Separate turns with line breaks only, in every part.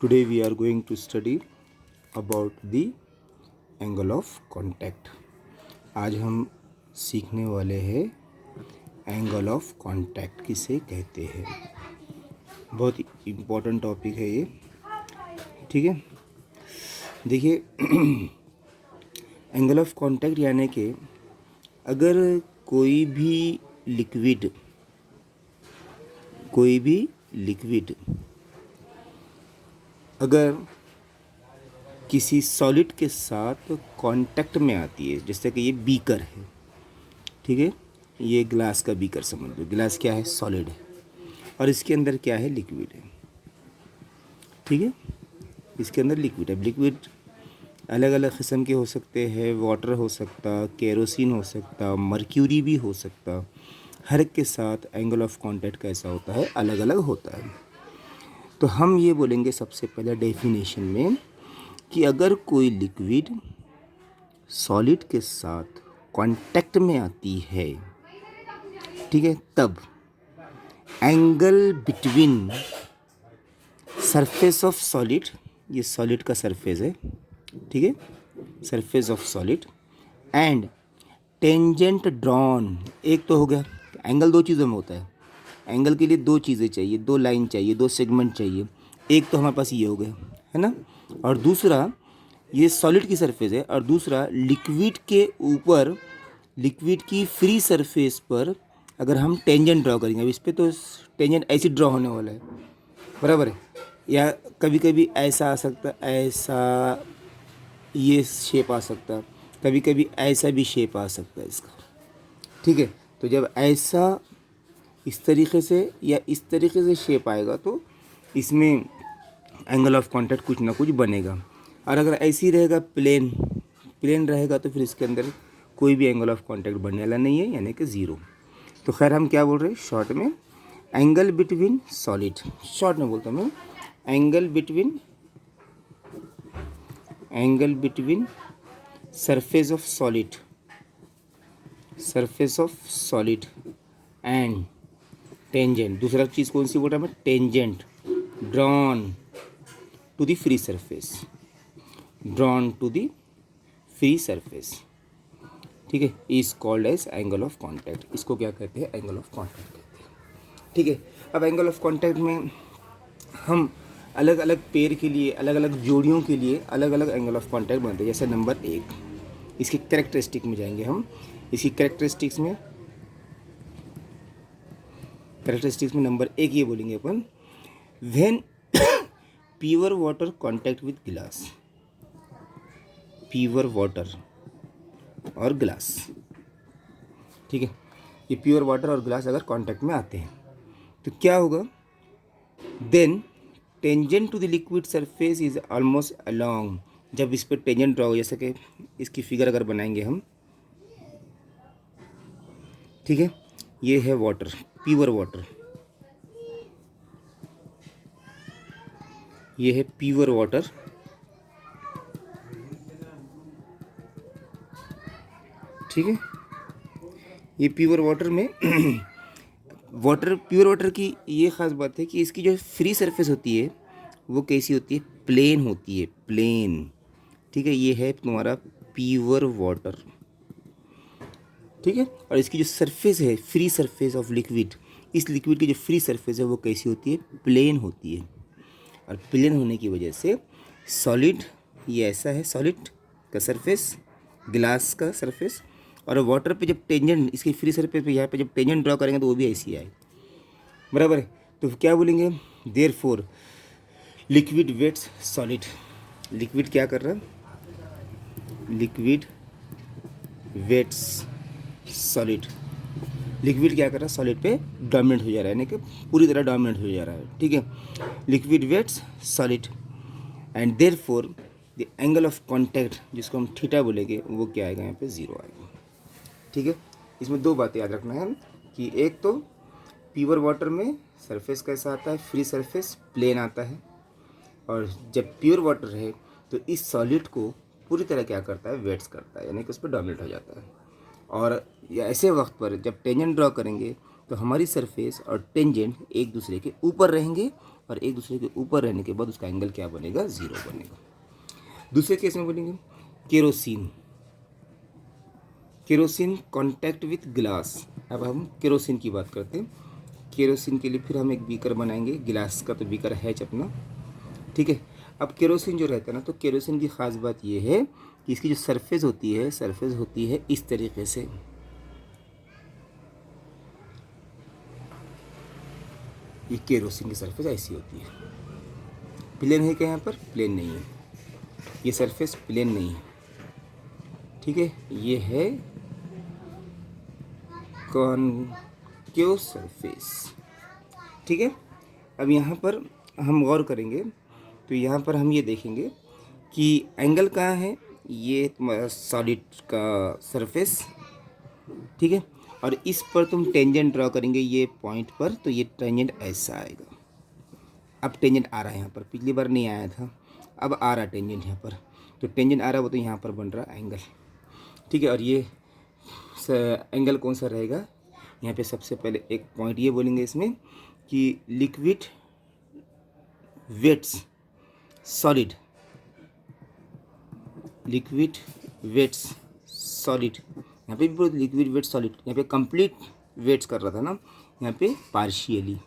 Today we are going to study about the angle of contact. आज हम सीखने वाले हैं एंगल ऑफ कांटेक्ट किसे कहते हैं। बहुत इम्पोर्टेंट टॉपिक है ये, ठीक है। देखिए एंगल ऑफ कांटेक्ट यानी कि अगर कोई भी लिक्विड अगर किसी सॉलिड के साथ कांटेक्ट में आती है, जैसे कि ये बीकर है, ठीक है, ये ग्लास का बीकर समझ लो। ग्लास क्या है? सॉलिड है, और इसके अंदर क्या है? लिक्विड है, ठीक है। इसके अंदर लिक्विड है। लिक्विड अलग अलग किस्म के हो सकते हैं, वाटर हो सकता, केरोसिन हो सकता, मर्क्यूरी भी हो सकता। हर एक के साथ एंगल ऑफ कांटेक्ट कैसा होता है? अलग अलग होता है। तो हम ये बोलेंगे सबसे पहले डेफिनेशन में कि अगर कोई लिक्विड सॉलिड के साथ कांटेक्ट में आती है, ठीक है, तब angle between surface of solid, ये सॉलिड का सरफेस है, ठीक है, surface of solid, and tangent drawn. एक तो हो गया एंगल, दो चीज़ों में होता है। एंगल के लिए दो चीज़ें चाहिए, दो लाइन चाहिए, दो सेगमेंट चाहिए। एक तो हमारे पास ये हो गया, है ना, और दूसरा ये सॉलिड की सरफेस है, और दूसरा लिक्विड के ऊपर, लिक्विड की फ्री सरफेस पर अगर हम टेंजेंट ड्रॉ करेंगे। अब इस पर तो टेंजेंट ऐसे ड्रॉ होने वाला है, बराबर है। या कभी कभी ऐसा आ सकता, ऐसा ये शेप आ सकता, कभी कभी ऐसा भी शेप आ सकता है इसका, ठीक है। तो जब ऐसा इस तरीके से या इस तरीके से शेप आएगा तो इसमें एंगल ऑफ कांटेक्ट कुछ ना कुछ बनेगा। और अगर ऐसे ही रहेगा, प्लेन रहेगा, तो फिर इसके अंदर कोई भी एंगल ऑफ कांटेक्ट बनने वाला नहीं है, यानी कि ज़ीरो। तो खैर हम क्या बोल रहे हैं शॉर्ट में? एंगल बिटवीन सॉलिड, शॉर्ट में बोलता हूँ मैं, angle between surface of solid and tangent. दूसरा चीज़ कौन सी बोल रहा है मैं? Tangent drawn to the free surface, ठीक है, is called as angle of contact. इसको क्या कहते हैं? एंगल ऑफ कांटेक्ट कहते हैं, ठीक है। अब एंगल ऑफ कांटेक्ट में हम अलग अलग पेयर के लिए, अलग अलग जोड़ियों के लिए अलग अलग एंगल ऑफ कांटेक्ट बनते हैं। जैसे नंबर 1, इसकी कैरेक्टरिस्टिक में जाएंगे हम। इसकी कैरेक्टरिस्टिक्स में नंबर 1 ये बोलेंगे अपन, when pure water contact with glass, pure water और ग्लास, ठीक है। ये प्योर वाटर और ग्लास अगर कांटेक्ट में आते हैं तो क्या होगा? Then tangent to the liquid surface is almost along. जब इस पर टेंजेंट ड्रॉ हो, जैसे कि इसकी फिगर अगर बनाएंगे हम, ठीक है, ये है वाटर, प्योर वाटर, ये है प्योर वाटर, ठीक है। ये प्योर वाटर में प्योर वाटर की ये ख़ास बात है कि इसकी जो फ्री सरफेस होती है वो कैसी होती है? प्लेन होती है, प्लेन, ठीक है। ये है तुम्हारा प्योर वाटर, ठीक है। और इसकी जो सरफेस है, फ्री सरफेस ऑफ लिक्विड, इस लिक्विड की जो फ्री सरफेस है वो कैसी होती है? प्लेन होती है। और प्लेन होने की वजह से सॉलिड, ये ऐसा है सॉलिड का सरफेस, ग्लास का सरफेस, और वाटर पे जब टेंजेंट, इसकी फ्री सरफेस पे यहाँ पे जब टेंजेंट ड्रॉ करेंगे तो वो भी ऐसी आए, बराबर है। तो क्या बोलेंगे? Therefore liquid wets solid. Liquid क्या कर रहा है? Liquid wets solid. लिक्विड क्या कर रहा है? सॉलिड पे डोमिनेट हो जा रहा है, यानी कि पूरी तरह डोमिनेट हो जा रहा है, ठीक है। Liquid wets solid and therefore the angle of contact, जिसको हम थीटा बोलेंगे, वो क्या आएगा? यहाँ पे 0 आएगा, ठीक है। इसमें दो बातें याद रखना है कि एक तो प्योर वाटर में सरफेस कैसा आता है? फ्री सरफेस, प्लेन आता है। और जब प्योर वाटर है तो इस सॉलिड को पूरी तरह क्या करता है? वेट्स करता है, यानी कि उस पर डोमिनेट हो जाता है। और ऐसे वक्त पर जब टेंजेंट ड्रॉ करेंगे तो हमारी सरफेस और टेंजेंट एक दूसरे के ऊपर रहेंगे और एक दूसरे के ऊपर रहने के बाद उसका एंगल क्या बनेगा, 0 बनेगा। दूसरे केस में बोलेंगे kerosene, kerosene contact with glass. अब हम केरोसिन की बात करते हैं। केरोसिन के लिए फिर हम एक बीकर बनाएंगे, गिलास का तो बीकर है अपना, ठीक है। अब केरोसिन जो रहता है ना, तो केरोसिन की ख़ास बात ये है कि इसकी जो सरफेस होती है इस तरीके से, ये केरोसिन की सरफेस ऐसी होती है। प्लेन है क्या, यहाँ पर प्लेन नहीं है, ये सरफेस प्लेन नहीं है, ठीक है। ये है कॉनकेव सरफेस, ठीक है। अब यहाँ पर हम गौर करेंगे तो यहाँ पर हम ये देखेंगे कि एंगल कहाँ है, ये तुम्हारा सॉलिड का सरफेस, ठीक है। और इस पर तुम टेंजेंट ड्रॉ करेंगे ये पॉइंट पर, तो ये टेंजेंट ऐसा आएगा। अब टेंजेंट आ रहा है यहाँ पर, पिछली बार नहीं आया था, अब आ रहा टेंजेंट यहाँ पर, तो टेंजेंट आ रहा है वो तो यहाँ पर बन रहा एंगल, ठीक है। और ये एंगल कौन सा रहेगा, यहाँ पे सबसे पहले एक पॉइंट ये बोलेंगे इसमें कि liquid wets solid, liquid wets solid, यहाँ पे भी बोल लिक्विड वेट सॉलिड, यहाँ पे कंप्लीट वेट्स कर रहा था ना, यहाँ पे पार्शियली,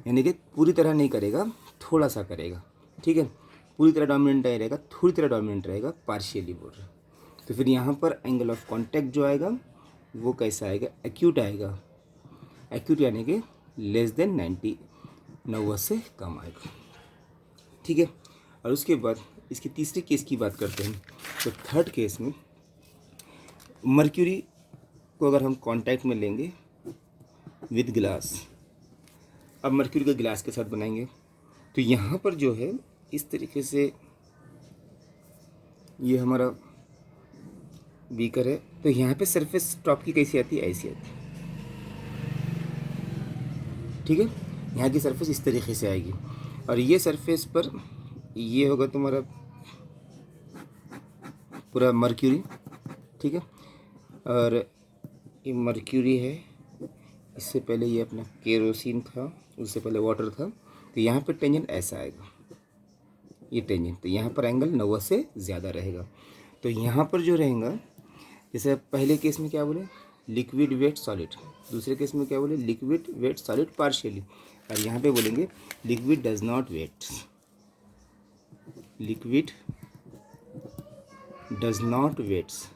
यानी कि पूरी तरह नहीं करेगा, थोड़ा सा करेगा, ठीक है। पूरी तरह डोमिनेंट नहीं रहेगा, थोड़ी तरह डोमिनेंट रहेगा, पार्शियली बोल रहा है। तो फिर यहाँ पर एंगल ऑफ कांटेक्ट जो आएगा वो कैसा आएगा, एक्यूट आएगा, एक्यूट यानी कि लेस देन 90, 90 से कम आएगा, ठीक है। और उसके बाद इसके तीसरे केस की बात करते हैं। तो थर्ड केस में मर्क्यूरी को अगर हम कांटेक्ट में लेंगे विद ग्लास, अब मर्क्यूरी को ग्लास के साथ बनाएंगे, तो यहाँ पर जो है इस तरीके से ये हमारा बीकर है, तो यहाँ पे सरफेस टॉप की कैसी आती है, ऐसी आती है, ठीक है। यहाँ की सरफेस इस तरीके से आएगी, और ये सरफेस पर ये होगा तुम्हारा पूरा मर्क्यूरी, ठीक है। और ये मर्क्यूरी है, इससे पहले ये अपना केरोसिन था, उससे पहले वाटर था, तो यहाँ पे टेंजेंट ऐसा आएगा, ये टेंजेंट, तो यहाँ पर एंगल 90 से ज़्यादा रहेगा। तो यहाँ पर जो रहेगा, जैसे पहले केस में क्या बोले, लिक्विड वेट सॉलिड, दूसरे केस में क्या बोले, लिक्विड वेट सॉलिड पार्शियली, और यहाँ पे बोलेंगे liquid does not wet, liquid does not wets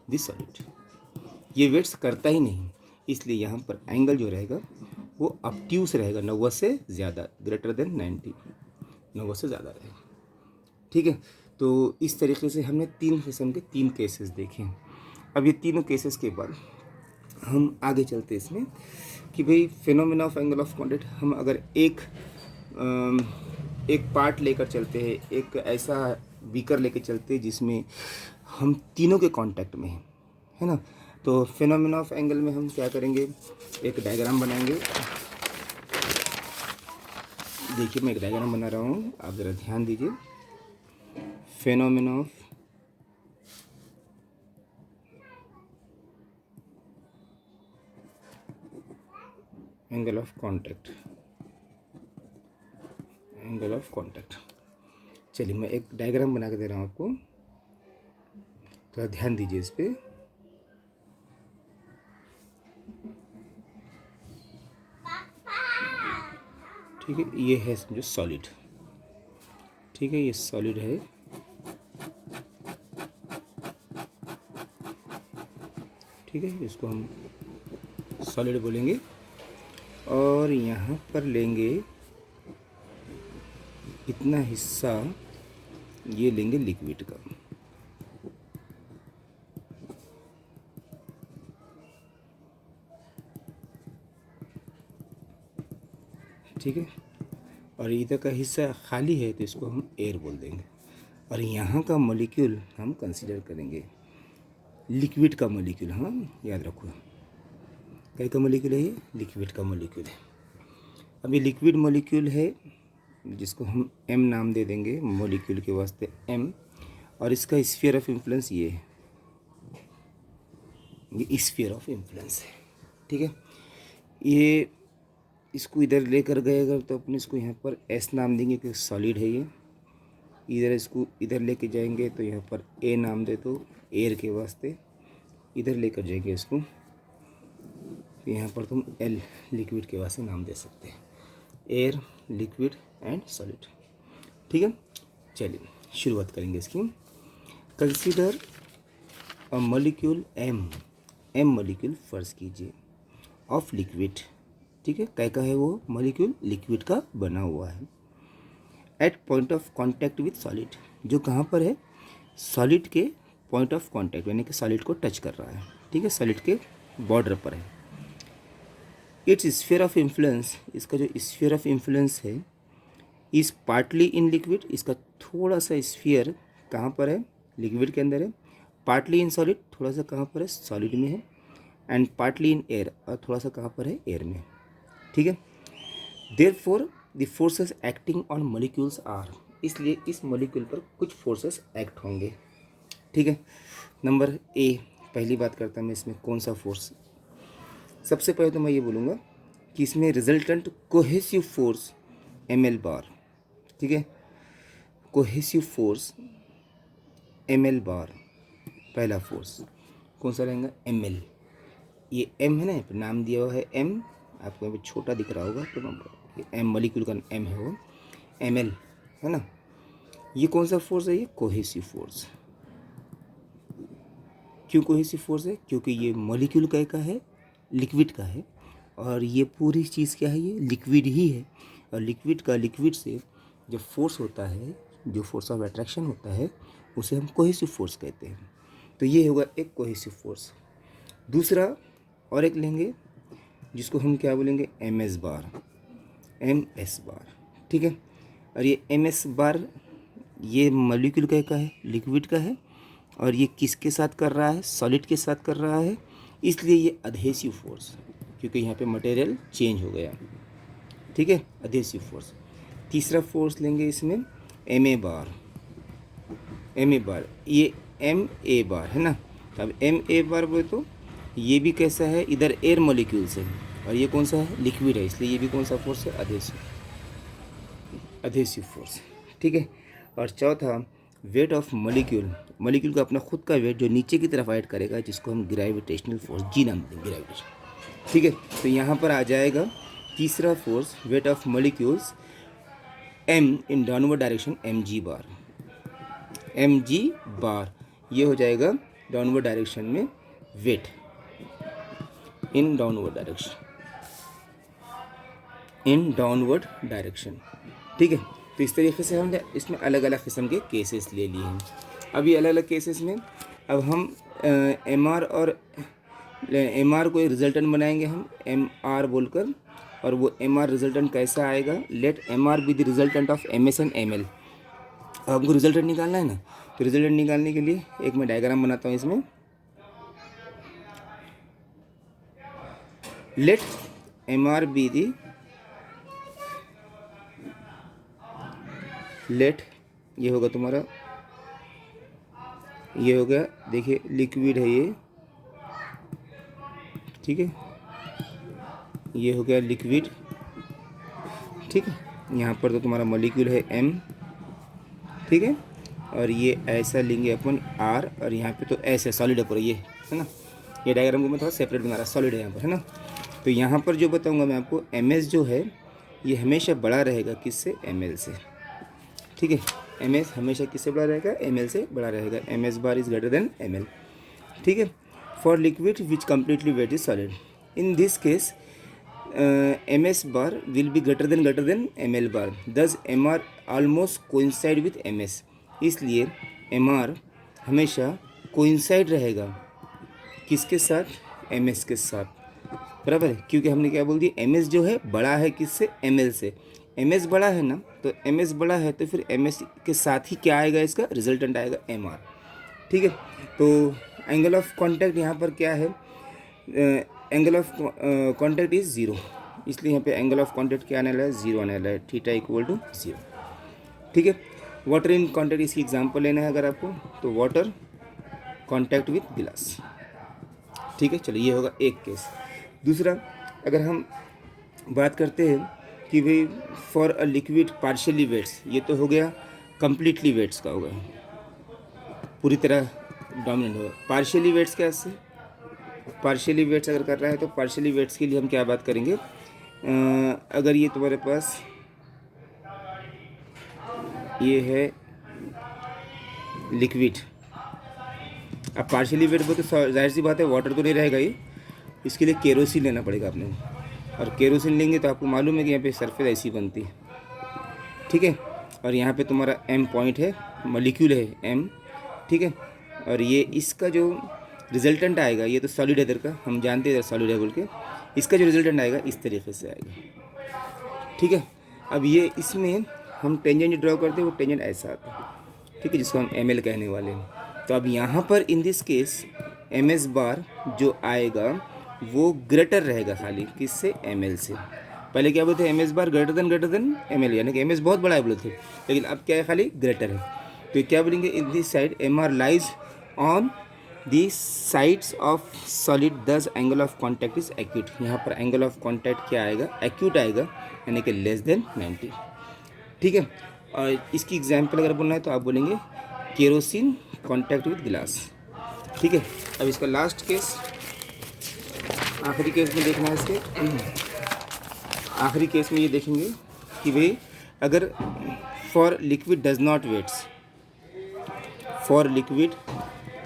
this solid, ये वेट्स करता ही नहीं, इसलिए यहाँ पर एंगल जो रहेगा वो ऑब्ट्यूस रहेगा, 90 से ज़्यादा, ग्रेटर देन 90, 90 से ज़्यादा रहेगा, ठीक है। तो इस तरीके से हमने 3 किस्म के 3 केसेस देखे हैं। अब ये तीनों केसेस के बाद हम आगे चलते इसमें कि भाई phenomena of angle of contact, हम अगर एक पार्ट लेकर चलते हैं, एक ऐसा बीकर लेकर चलते हैं जिसमें हम तीनों के कांटेक्ट में हैं, है ना। तो फिनोमेना ऑफ एंगल में हम क्या करेंगे, एक डायग्राम बनाएंगे। देखिए मैं एक डायग्राम बना रहा हूँ, आप ज़रा ध्यान दीजिए। Phenomena of angle of contact, angle of contact, चलिए मैं एक डायग्राम बना के दे रहा हूँ आपको, थोड़ा ध्यान दीजिए इस पर। ठीक है, ये है समझो सॉलिड, ठीक है, ये सॉलिड है, ठीक है, इसको हम सॉलिड बोलेंगे। और यहाँ पर लेंगे इतना हिस्सा, ये लेंगे लिक्विड का, ठीक है। और इधर का हिस्सा खाली है तो इसको हम एयर बोल देंगे। और यहाँ का मॉलिक्यूल हम कंसीडर करेंगे लिक्विड का मॉलिक्यूल, हाँ याद रखो, क्या का मॉलिक्यूल है ये, लिक्विड का मॉलिक्यूल है। अब ये लिक्विड मॉलिक्यूल है जिसको हम एम नाम दे देंगे, मॉलिक्यूल के वास्ते एम, और इसका स्फीयर ऑफ इन्फ्लुएंस ये है, ये स्फीयर ऑफ इन्फ्लुएंस है, ठीक है। ये इसको इधर लेकर गए अगर तो अपने इसको यहाँ पर एस नाम देंगे क्योंकि सॉलिड है ये। इधर इसको इधर लेके जाएंगे तो यहाँ पर ए नाम दे दो एयर के वास्ते। इधर लेकर जाएंगे इसको तो यहाँ पर तुम एल लिक्विड के वास्ते नाम दे सकते हैं, एयर, लिक्विड एंड सॉलिड। ठीक है, चलिए शुरुआत करेंगे इसकी। Consider a molecule M molecule फर्ज कीजिए ऑफ लिक्विड। ठीक है, क्या है वो मॉलिक्यूल लिक्विड का बना हुआ है। At point of contact with solid, जो कहाँ पर है, सॉलिड के पॉइंट ऑफ कांटेक्ट यानी कि सॉलिड को टच कर रहा है। ठीक है, सॉलिड के बॉर्डर पर है। इट्स स्फीयर ऑफ इन्फ्लुएंस, इसका जो स्फीयर ऑफ इन्फ्लुएंस है इज पार्टली इन लिक्विड, इसका थोड़ा सा स्फीयर कहाँ पर है, लिक्विड के अंदर है। पार्टली इन सॉलिड, थोड़ा सा कहाँ पर है, सॉलिड में है। एंड पार्टली इन एयर, और थोड़ा सा कहाँ पर है, एयर में। ठीक है, therefore the forces acting on molecules are, इसलिए इस मॉलिक्यूल पर कुछ फोर्सेस एक्ट होंगे। ठीक है, नंबर ए, पहली बात करता मैं इसमें कौन सा फोर्स। सबसे पहले तो मैं ये बोलूँगा कि इसमें रिजल्टेंट कोहेसिव फोर्स ml बार। ठीक है, कोहेसिव फोर्स ml बार, पहला फोर्स कौन सा रहेगा, ml। ये m है ना, यहाँ पे नाम दिया हुआ है m, आपको यहाँ पे छोटा दिख रहा होगा तो ये m मॉलिक्यूल का m है वो, ml है ना। ये कौन सा फोर्स है, ये कोहेसिव फोर्स। क्यों कोहेसिव फोर्स है, क्योंकि ये मॉलिक्यूल का है, लिक्विड का है, और ये पूरी चीज़ क्या है, ये लिक्विड ही है। और लिक्विड का लिक्विड से जो फोर्स होता है, जो फोर्स ऑफ अट्रैक्शन होता है, उसे हम कोहेसिव फोर्स कहते हैं। तो ये होगा एक कोहेसिव फोर्स। दूसरा और एक लेंगे जिसको हम क्या बोलेंगे, ms बार, ms बार। ठीक है, और ये ms बार ये मॉलिक्यूल का है, लिक्विड का है, और ये किसके साथ कर रहा है, सॉलिड के साथ कर रहा है, इसलिए ये अधेसिव फोर्स, क्योंकि यहाँ पे मटेरियल चेंज हो गया। ठीक है, अधेसिव फोर्स। तीसरा फोर्स लेंगे इसमें ma बार, ma बार, ये ma बार है ना। तो अब ma बार बोले तो ये भी कैसा है, इधर एयर मॉलिक्यूल्स है और ये कौन सा है, लिक्विड है, इसलिए ये भी कौन सा फोर्स है, अधेसिव, अधेसिव फोर्स। ठीक है, और चौथा वेट ऑफ मॉलिक्यूल, मॉलिक्यूल का अपना खुद का वेट जो नीचे की तरफ ऐड करेगा, जिसको हम ग्रेविटेशनल फोर्स जी नाम देंगे, ग्रेविटेशन। ठीक है, तो यहाँ पर आ जाएगा तीसरा force, weight of molecules m in downward direction mg bar, mg bar, ये हो जाएगा डाउनवर्ड डायरेक्शन में weight, in downward direction, in downward direction. ठीक है, तो इस तरीके से हमने इसमें अलग अलग किस्म के केसेस ले लिए हैं। अब ये अलग अलग केसेस में अब हम mr और mr को एक रिजल्टेंट बनाएंगे हम mr बोलकर, और वो mr रिजल्टेंट कैसा आएगा, let mr be the resultant of ms and ml। अब हमको रिजल्टेंट निकालना है ना, तो रिजल्टेंट निकालने के लिए एक मैं डायग्राम बनाता हूँ इसमें। Let mr be the, let ये होगा तुम्हारा, ये हो गया, देखिए लिक्विड है ये, ठीक है, ये हो गया लिक्विड। ठीक है, यहाँ पर तो तुम्हारा मॉलिक्यूल है m, ठीक है, और ये ऐसा लेंगे अपन r, और यहाँ पे तो ऐसे सॉलिड है पूरा, ये है ना। ये डायग्राम को मैं थोड़ा सेपरेट बना रहा, सॉलिड है यहाँ पर, है ना। तो यहाँ पर जो बताऊँगा मैं आपको, ms जो है ये हमेशा बड़ा रहेगा किससे, ml से। ठीक है, ms हमेशा किससे बड़ा रहेगा, ml से बड़ा रहेगा, ms bar is greater than ml। ठीक है, for liquid which completely wet is solid, in this case ms bar will be greater than ml bar, thus mr almost coincide with ms, इसलिए mr हमेशा coincide रहेगा किसके साथ, ms के साथ, बराबर है। क्योंकि हमने क्या बोल दिया, ms जो है बड़ा है किससे, ml से, ms बड़ा है ना, तो ms बड़ा है तो फिर ms के साथ ही क्या आएगा, इसका रिजल्टेंट आएगा mr। ठीक है, तो एंगल ऑफ कांटेक्ट यहाँ पर क्या है, एंगल ऑफ कांटेक्ट इज 0, इसलिए यहाँ पे एंगल ऑफ कांटेक्ट क्या आने वाला है, 0 आने वाला है, थीटा इक्वल टू 0। ठीक है, वाटर इन कांटेक्ट, इसकी एग्जांपल लेना है अगर आपको, तो वाटर कांटेक्ट विथ गिलास। ठीक है, चलिए ये होगा एक केस। दूसरा, अगर हम बात करते हैं कि भाई for a liquid partially wets, ये तो हो गया कंप्लीटली वेट्स का होगा, पूरी तरह डोमिनेंट होगा। पार्शियली वेट्स कैसे, पार्शियली वेट्स अगर कर रहा है तो पार्शियली वेट्स के लिए हम क्या बात करेंगे, अगर ये तुम्हारे पास ये है लिक्विड, अब पार्शियली वेट बोलते तो जाहिर सी बात है वाटर तो नहीं रहेगा ये, इसके लिए केरोसिन लेना पड़ेगा आपने, और केरोसिन लेंगे तो आपको मालूम है कि यहाँ पे सरफेस ऐसी बनती है, ठीक है। और यहाँ पे तुम्हारा एम पॉइंट है, मॉलिक्यूल है एम, ठीक है। और ये इसका जो रिजल्टेंट आएगा, ये तो सॉलिड है इधर का, हम जानते हैं सॉलिड है बोल के, इसका जो रिजल्टेंट आएगा इस तरीके से आएगा, ठीक है। अब ये इसमें हम टेंजेंट ड्रॉ करते हैं, वो टेंजेंट ऐसा आता है, ठीक है, जिसको हम एम एल कहने वाले हैं। तो अब यहाँ पर in this case M S bar जो आएगा वो ग्रेटर रहेगा खाली किससे, एम एल से। पहले क्या बोलते हैं, एम एस बार ग्रेटर देन एम एल, यानी कि एम एस बहुत बड़ा है बोलते थे, लेकिन अब क्या है, खाली ग्रेटर है। तो क्या बोलेंगे, in this side M R lies on the sides of solid, thus angle of contact is acute. यहाँ पर एंगल ऑफ कॉन्टैक्ट क्या आएगा, एक्यूट आएगा, यानी कि लेस देन 90, ठीक है। और इसकी एग्जाम्पल अगर बोलना है तो आप बोलेंगे केरोसिन कॉन्टैक्ट विद गिलास, ठीक है। अब इसका लास्ट केस, आखिरी केस में देखना है इसके, आखिरी केस में ये देखेंगे कि भाई अगर for liquid does not wets, for liquid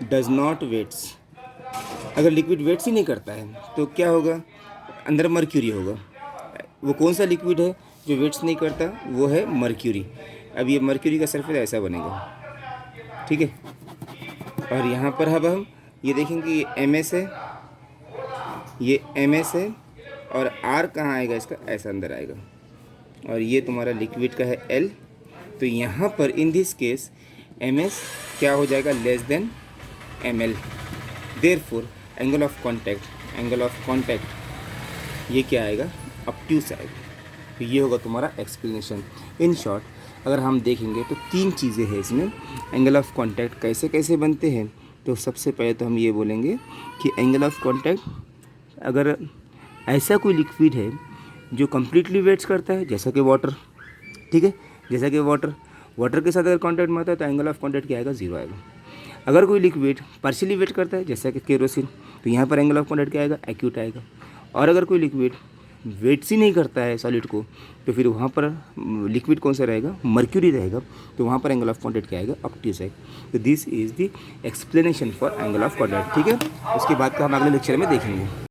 does not wets, अगर लिक्विड वेट्स ही नहीं करता है तो क्या होगा, अंदर मर्क्यूरी होगा। वो कौन सा लिक्विड है जो वेट्स नहीं करता, वो है मर्क्यूरी। अब ये मर्क्यूरी का सरफेस ऐसा बनेगा, ठीक है। और यहाँ पर अब हम ये देखेंगे ये एम एस है, ये एम एस है, और आर कहाँ आएगा इसका, ऐसा अंदर आएगा, और ये तुम्हारा लिक्विड का है एल। तो यहाँ पर in this case M S क्या हो जाएगा, less than M L, therefore angle of contact, angle of contact ये क्या आएगा, ऑब्ट्यूस आएगा। तो ये होगा तुम्हारा एक्सप्लेनेशन। इन शॉर्ट अगर हम देखेंगे तो तीन चीज़ें हैं इसमें, एंगल ऑफ कॉन्टैक्ट कैसे कैसे बनते हैं। तो सबसे पहले तो हम ये बोलेंगे कि एंगल ऑफ कॉन्टैक्ट, अगर ऐसा कोई लिक्विड है जो कम्प्लीटली वेट्स करता है, जैसा कि वाटर, ठीक है, जैसा कि वाटर के साथ अगर कॉन्टैक्ट में आता है तो एंगल ऑफ कॉन्टैक्ट क्या आएगा, जीरो आएगा। अगर कोई लिक्विड पार्शियली वेट करता है, जैसा कि केरोसिन, तो यहाँ पर एंगल ऑफ कॉन्टैक्ट क्या आएगा, एक्यूट आएगा। और अगर कोई लिक्विड वेट्स ही नहीं करता है सॉलिड को, तो फिर वहाँ पर लिक्विड कौन सा रहेगा, मर्क्यूरी रहेगा, तो वहाँ पर एंगल ऑफ कॉन्टैक्ट क्या आएगा, ऑब्ट्यूस आएगा। तो this is the explanation for angle of contact, ठीक है। उसके बाद का हम अगले लेक्चर में देखेंगे।